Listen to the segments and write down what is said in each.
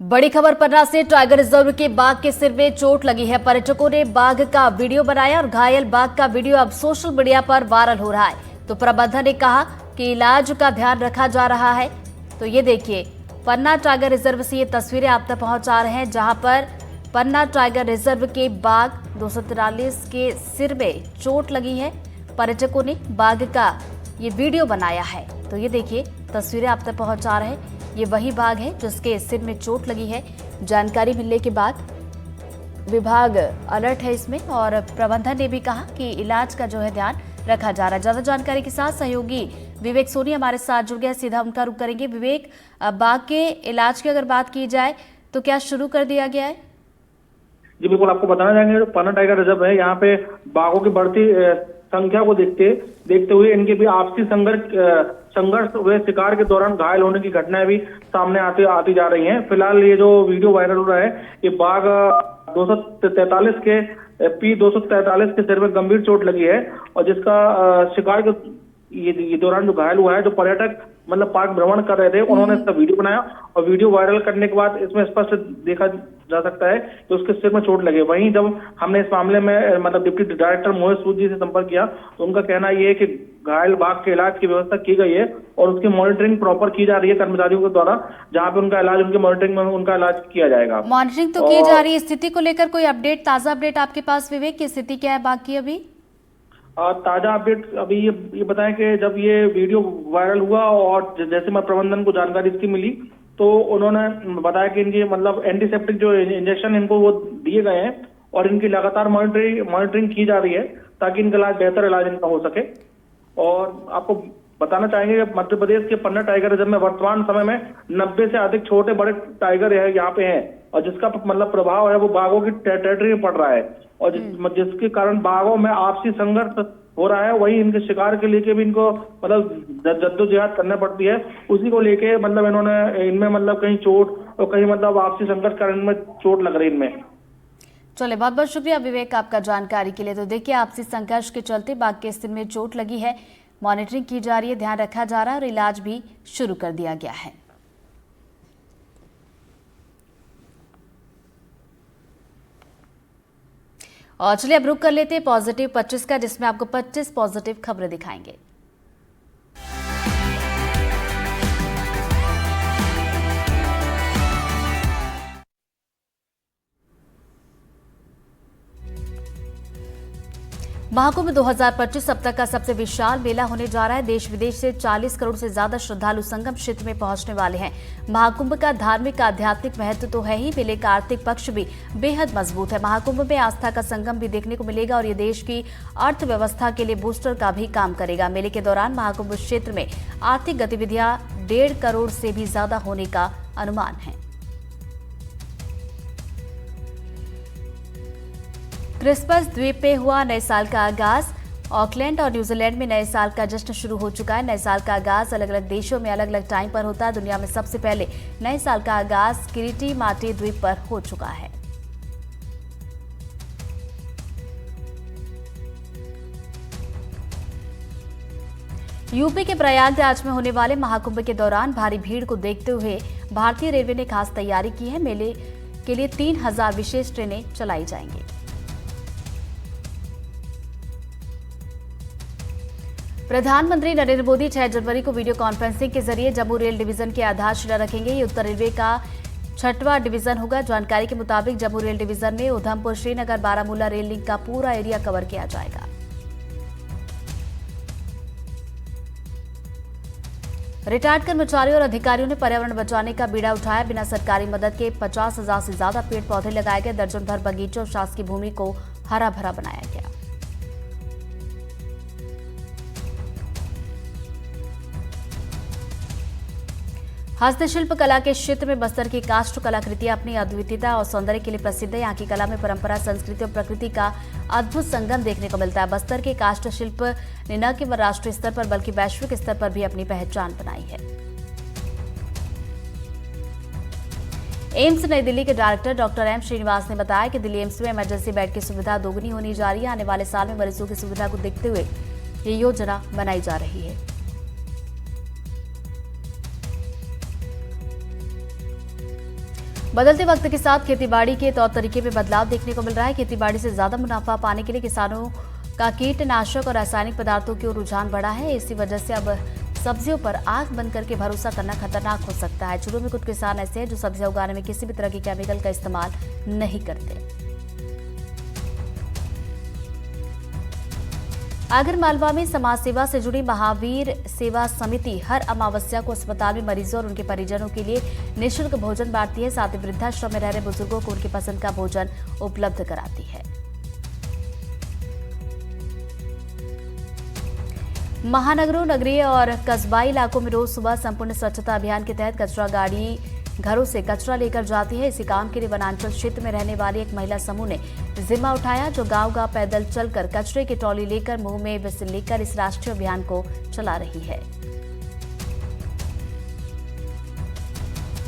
बड़ी खबर पन्ना से। टाइगर रिजर्व के बाघ के सिर में चोट लगी है। पर्यटकों ने बाघ का वीडियो बनाया और घायल बाघ का वीडियो अब सोशल मीडिया पर वायरल हो रहा है। तो प्रबंधन ने कहा कि इलाज का ध्यान रखा जा रहा है। तो ये देखिए, पन्ना टाइगर रिजर्व से ये तस्वीरें आप तक पहुंचा रहे हैं, जहां पर पन्ना टाइगर रिजर्व के बाघ 243 के सिर में चोट लगी है। पर्यटकों ने बाघ का ये वीडियो बनाया है। तो ये देखिए, तस्वीरें आप तक पहुंचा रहे हैं। ये वही बाघ है जिसके सिर में चोट लगी है। जानकारी मिलने के बाद विभाग अलर्ट है इसमें, और प्रबंधन ने भी कहा कि इलाज का जो है ध्यान रखा जा रहा है। ज्यादा जानकारी के साथ सहयोगी विवेक सोनी हमारे साथ जुड़ गया, सीधा उनका रुख करेंगे। विवेक, बाघ के इलाज की अगर बात की जाए तो क्या शुरू कर दिया गया है? जी बिल्कुल, आपको बताना चाहेंगे जो पन्ना टाइगर रिजर्व है, यहाँ पे बाघों की बढ़ती संख्या को देखते हुए इनके भी आपसी संघर्ष हुए शिकार के दौरान घायल होने की घटनाएं भी सामने आती जा रही हैं। फिलहाल ये जो वीडियो वायरल हो रहा है, ये बाघ 243 के P243 के सिर में गंभीर चोट लगी है, और जिसका शिकार के ये दौरान जो घायल हुआ है, जो पर्यटक मतलब पार्क भ्रमण कर रहे थे, उन्होंने इसका वीडियो बनाया और वीडियो वायरल करने के बाद इसमें स्पष्ट देखा जा सकता है कि उसके सिर में चोट लगी। वहीं जब हमने इस मामले में मतलब डिप्टी डायरेक्टर मोहित सूद जी से संपर्क किया, तो उनका कहना यह है कि घायल बाघ के इलाज की व्यवस्था की गई है और उसकी मॉनिटरिंग प्रॉपर की जा रही है कर्मचारियों के द्वारा, जहाँ पे उनका इलाज, उनके मॉनिटरिंग में उनका इलाज किया जाएगा। मॉनिटरिंग तो की जा रही है। स्थिति को लेकर कोई अपडेट, ताजा अपडेट आपके पास विवेक, की स्थिति क्या है बाघ की अभी? ताजा अपडेट अभी ये बताएं कि जब ये वीडियो वायरल हुआ और जैसे मैं प्रबंधन को जानकारी इसकी मिली, तो उन्होंने बताया कि इनकी मतलब एंटीसेप्टिक जो इंजेक्शन इनको वो दिए गए हैं और इनकी लगातार मॉनिटरिंग की जा रही है ताकि इनका इलाज, बेहतर इलाज इनका हो सके। और आपको बताना चाहेंगे कि मध्य प्रदेश के पन्ना टाइगर रिजर्व में वर्तमान समय में 90 से अधिक छोटे बड़े टाइगर यहाँ पे हैं, और जिसका मतलब प्रभाव है वो बाघों की टेरिटरी में पड़ रहा है, और जिसके कारण बाघों में आपसी संघर्ष हो रहा है। वही इनके शिकार के लेके भी इनको मतलब जद्दोजहद करना पड़ती है। उसी को लेके मतलब इन्होंने इनमें मतलब कहीं चोट और कहीं मतलब आपसी संघर्ष कारण इनमें चोट लग रही है इनमें। चले, बहुत बहुत शुक्रिया विवेक आपका जानकारी के लिए। तो देखिए, आपसी संघर्ष के चलते बाघ के सिर में चोट लगी है। मॉनिटरिंग की जा रही है, ध्यान रखा जा रहा है और इलाज भी शुरू कर दिया गया है। और चलिए अब रुक कर लेते हैं पॉजिटिव 25 का, जिसमें आपको 25 पॉजिटिव खबरें दिखाएंगे। महाकुंभ 2025 अब तक का सबसे विशाल मेला होने जा रहा है। देश विदेश से 40 करोड़ से ज्यादा श्रद्धालु संगम क्षेत्र में पहुंचने वाले हैं। महाकुंभ का धार्मिक आध्यात्मिक महत्व तो है ही, मेले का आर्थिक पक्ष भी बेहद मजबूत है। महाकुंभ में आस्था का संगम भी देखने को मिलेगा और ये देश की अर्थव्यवस्था के लिए बूस्टर का भी काम करेगा। मेले के दौरान महाकुंभ क्षेत्र में आर्थिक गतिविधियां 1.5 करोड़ से भी ज्यादा होने का अनुमान है। क्रिसमस द्वीप पे हुआ नए साल का आगाज। ऑकलैंड और न्यूजीलैंड में नए साल का जश्न शुरू हो चुका है। नए साल का आगाज अलग अलग देशों में अलग अलग टाइम पर होता है। दुनिया में सबसे पहले नए साल का आगाज किरीटी माटी द्वीप पर हो चुका है। यूपी के प्रयागराज में होने वाले महाकुंभ के दौरान भारी भीड़ को देखते हुए भारतीय रेलवे ने खास तैयारी की है। मेले के लिए 3000 विशेष ट्रेनें चलाई जाएंगी। प्रधानमंत्री नरेंद्र मोदी 6 जनवरी को वीडियो कॉन्फ्रेंसिंग के जरिए जम्मू रेल डिवीजन की आधारशिला रखेंगे। ये उत्तर रेलवे का 6वां डिवीजन होगा। जानकारी के मुताबिक जम्मू रेल डिवीजन में उधमपुर श्रीनगर बारामूला रेल लिंक का पूरा एरिया कवर किया जाएगा। रिटायर्ड कर्मचारियों और अधिकारियों ने पर्यावरण बचाने का बीड़ा उठाया। बिना सरकारी मदद के 50,000 से ज्यादा पेड़ पौधे लगाए गए। दर्जन भर बगीचों और शासकीय भूमि को हरा भरा बनाया गया। हस्तशिल्प कला के क्षेत्र में बस्तर की काष्ठ कलाकृतियां अपनी अद्वितीयता और सौंदर्य के लिए प्रसिद्ध है। यहाँ की कला में परंपरा, संस्कृति और प्रकृति का अद्भुत संगम देखने को मिलता है। बस्तर के काष्ठ शिल्प ने न केवल राष्ट्रीय स्तर पर बल्कि वैश्विक स्तर पर भी अपनी पहचान बनाई है। एम्स नई दिल्ली के डायरेक्टर डॉक्टर एम श्रीनिवास ने बताया कि दिल्ली एम्स में इमरजेंसी बेड की सुविधा दोगुनी होनी जा रही है। आने वाले साल में मरीजों की सुविधा को देखते हुए ये योजना बनाई जा रही है। बदलते वक्त के साथ खेतीबाड़ी के तौर तरीके में बदलाव देखने को मिल रहा है। खेतीबाड़ी से ज्यादा मुनाफा पाने के लिए किसानों का कीटनाशक और रासायनिक पदार्थों की ओर रुझान बढ़ा है। इसी वजह से अब सब्जियों पर आंख बंद करके भरोसा करना खतरनाक हो सकता है। शुरू में कुछ किसान ऐसे हैं जो सब्जियां उगाने में किसी भी तरह की केमिकल का इस्तेमाल नहीं करते। आगर मालवा में समाज सेवा से जुड़ी महावीर सेवा समिति हर अमावस्या को अस्पताल में मरीजों और उनके परिजनों के लिए निःशुल्क भोजन बांटती है। साथ ही वृद्धाश्रम में रह रहे बुजुर्गों को उनकी पसंद का भोजन उपलब्ध कराती है। महानगरों, नगरीय और कस्बाई इलाकों में रोज सुबह संपूर्ण स्वच्छता अभियान के तहत कचरा गाड़ी घरों से कचरा लेकर जाती है। इसी काम के लिए वनांचल क्षेत्र में रहने वाली एक महिला समूह ने जिम्मा उठाया, जो गांव-गांव पैदल चलकर कचरे की ट्रॉली लेकर मुंह में विसिल लेकर इस राष्ट्रीय अभियान को चला रही है।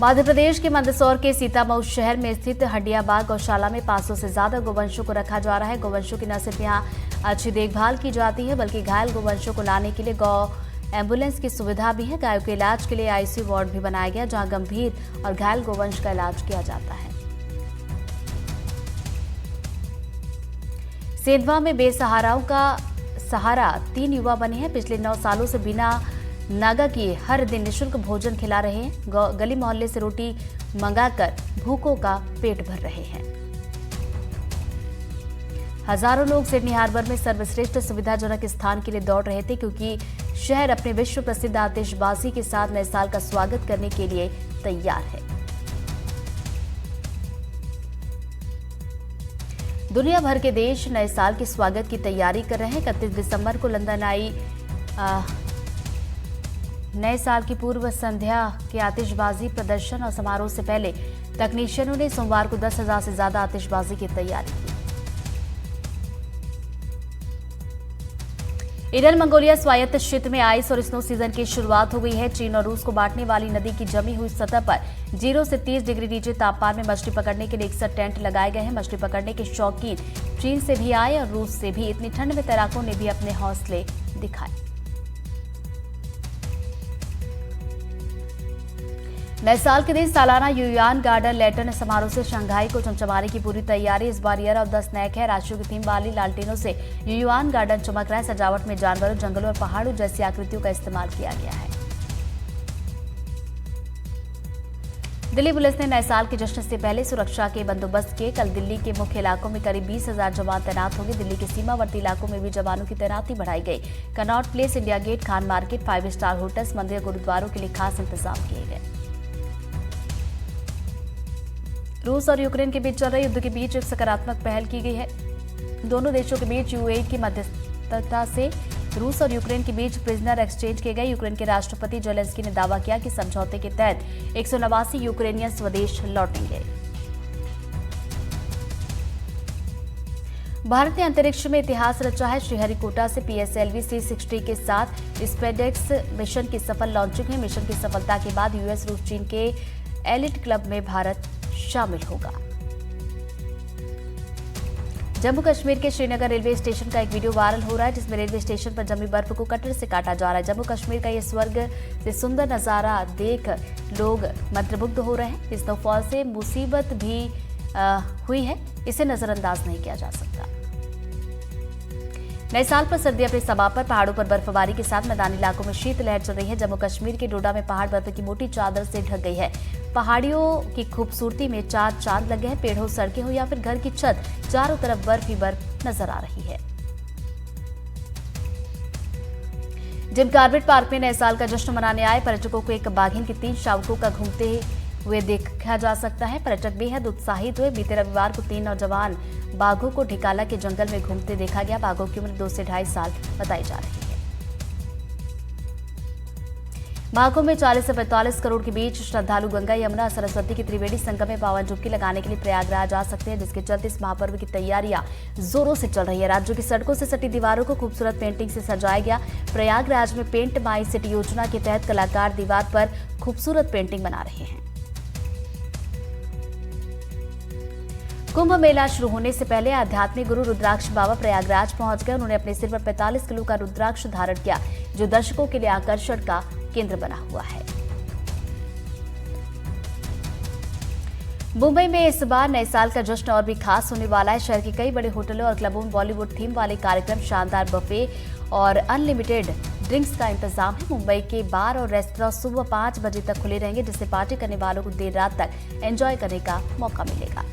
मध्य प्रदेश के मंदसौर के सीतामऊ शहर में स्थित हड्डियाबाग गौशाला में 500 से ज्यादा गोवंशों को रखा जा रहा है। गोवंशों की न सिर्फ यहाँ अच्छी देखभाल की जाती है, बल्कि घायल गोवंशों को लाने के लिए गौ एम्बुलेंस की सुविधा भी है। गायों के इलाज के लिए आईसीयू वार्ड भी बनाया गया, जहां गंभीर और घायल गोवंश का इलाज किया जाता है। सेंधवा में बेसहाराओं का सहारा 3 युवा बने हैं। पिछले 9 सालों से बिना नागा किए हर दिन निःशुल्क भोजन खिला रहे हैं। गली मोहल्ले से रोटी मंगाकर भूखों का पेट भर रहे हैं। हजारों लोग सिडनी हार्बर में सर्वश्रेष्ठ सुविधाजनक स्थान के लिए दौड़ रहे थे, क्योंकि शहर अपने विश्व प्रसिद्ध आतिशबाजी के साथ नए साल का स्वागत करने के लिए तैयार है। दुनिया भर के देश नए साल के स्वागत की तैयारी कर रहे हैं। 31 दिसंबर को लंदन आई नए साल की पूर्व संध्या के आतिशबाजी प्रदर्शन और समारोह से पहले तकनीशियनों ने सोमवार को 10,000 से ज्यादा आतिशबाजी की तैयारी की। इधर मंगोलिया स्वायत्त क्षेत्र में आइस और स्नो सीजन की शुरुआत हो गई है। चीन और रूस को बांटने वाली नदी की जमी हुई सतह पर 0 से 30 डिग्री नीचे तापमान में मछली पकड़ने के लिए 61 टेंट लगाए गए हैं। मछली पकड़ने के शौकीन चीन से भी आए और रूस से भी। इतनी ठंड में तैराकों ने भी अपने हौसले दिखाए। नए साल के दिन सालाना युयान गार्डन लैंटर्न समारोह से शंघाई को चमचमाने की पूरी तैयारी। इस बार ईयर ऑफ द स्नैक है। राष्ट्रों की थीम वाली लालटेनों से युयान गार्डन चमक रहा है। सजावट में जानवरों, जंगलों और पहाड़ों जैसी आकृतियों का इस्तेमाल किया गया है। दिल्ली पुलिस ने नए साल के जश्न से पहले सुरक्षा के बंदोबस्त किए। कल दिल्ली के मुख्य इलाकों में करीब 20,000 जवान तैनात होंगे। दिल्ली के सीमावर्ती इलाकों में भी जवानों की तैनाती बढ़ाई गई। Connaught Place, India Gate, Khan market, 5 star hotels, मंदिर, गुरुद्वारों के लिए खास इंतजाम किए गए। रूस और यूक्रेन के बीच चल रहे युद्ध के बीच एक सकारात्मक पहल की गई है। दोनों देशों के बीच यूएई की मध्यस्थता से रूस और यूक्रेन के बीच प्रिजनर एक्सचेंज किए गए। यूक्रेन के राष्ट्रपति जेलेंस्की ने दावा किया कि समझौते के तहत 189 यूक्रेनियन स्वदेश लौटेंगे। भारत ने अंतरिक्ष में इतिहास रचा है। श्रीहरिकोटा से PSLV C-60 के साथ स्पेसएक्स मिशन की सफल लॉन्चिंग है। मिशन की सफलता के बाद यूएस, रूस, चीन के एलिट क्लब में भारत शामिल होगा। जम्मू कश्मीर के श्रीनगर रेलवे स्टेशन का एक वीडियो वायरल हो रहा है, जिसमें रेलवे स्टेशन पर जमी बर्फ को कटर से काटा जा रहा है। जम्मू कश्मीर का यह स्वर्ग से सुंदर नजारा देख लोग मंत्रमुग्ध हो रहे हैं। इस स्नोफॉल से मुसीबत भी हुई है, इसे नजरअंदाज नहीं किया जा सकता। नए साल पर सर्दी अपने सभा पर पहाड़ों पर बर्फबारी के साथ मैदानी इलाकों में शीतलहर चल रही है। जम्मू कश्मीर के डोडा में पहाड़ बर्फ की मोटी चादर से ढक गई है। पहाड़ियों की खूबसूरती में 4 चांद लगे हैं। पेड़ों, सड़कें हो या फिर घर की छत, चारों तरफ बर्फ ही बर्फ नजर आ रही है। जिम कॉर्बेट पार्क में नए साल का जश्न मनाने आए पर्यटकों को एक बाघिन की 3 शावकों का घूमते हुए देखा जा सकता है। पर्यटक बेहद उत्साहित हुए। बीते रविवार को 3 नौजवान बाघों को ढिकाला के जंगल में घूमते देखा गया। बाघों की उम्र 2 से 2.5 साल बताई जा रही है। बाघों में 40 से 45 करोड़ के बीच श्रद्धालु गंगा, यमुना, सरस्वती की त्रिवेणी संगम में पावन डुबकी लगाने के लिए प्रयागराज आ सकते हैं, जिसके चलते इस महापर्व की तैयारियां जोरों से चल रही है। राज्यों की सड़कों से सटी दीवारों को खूबसूरत पेंटिंग से सजाया गया। प्रयागराज में पेंट माई सिटी योजना के तहत कलाकार दीवार पर खूबसूरत पेंटिंग बना रहे हैं। कुंभ मेला शुरू होने से पहले आध्यात्मिक गुरु रुद्राक्ष बाबा प्रयागराज पहुंच गए। उन्होंने अपने सिर पर 45 किलो का रुद्राक्ष धारण किया, जो दर्शकों के लिए आकर्षण का केंद्र बना हुआ है। मुंबई में इस बार नए साल का जश्न और भी खास होने वाला है। शहर के कई बड़े होटलों और क्लबों में बॉलीवुड थीम वाले कार्यक्रम, शानदार बफे और अनलिमिटेड ड्रिंक्स का इंतजाम है। मुंबई के बार और रेस्तरां सुबह 5 बजे तक खुले रहेंगे, जिससे पार्टी करने वालों को देर रात तक एंजॉय करने का मौका मिलेगा।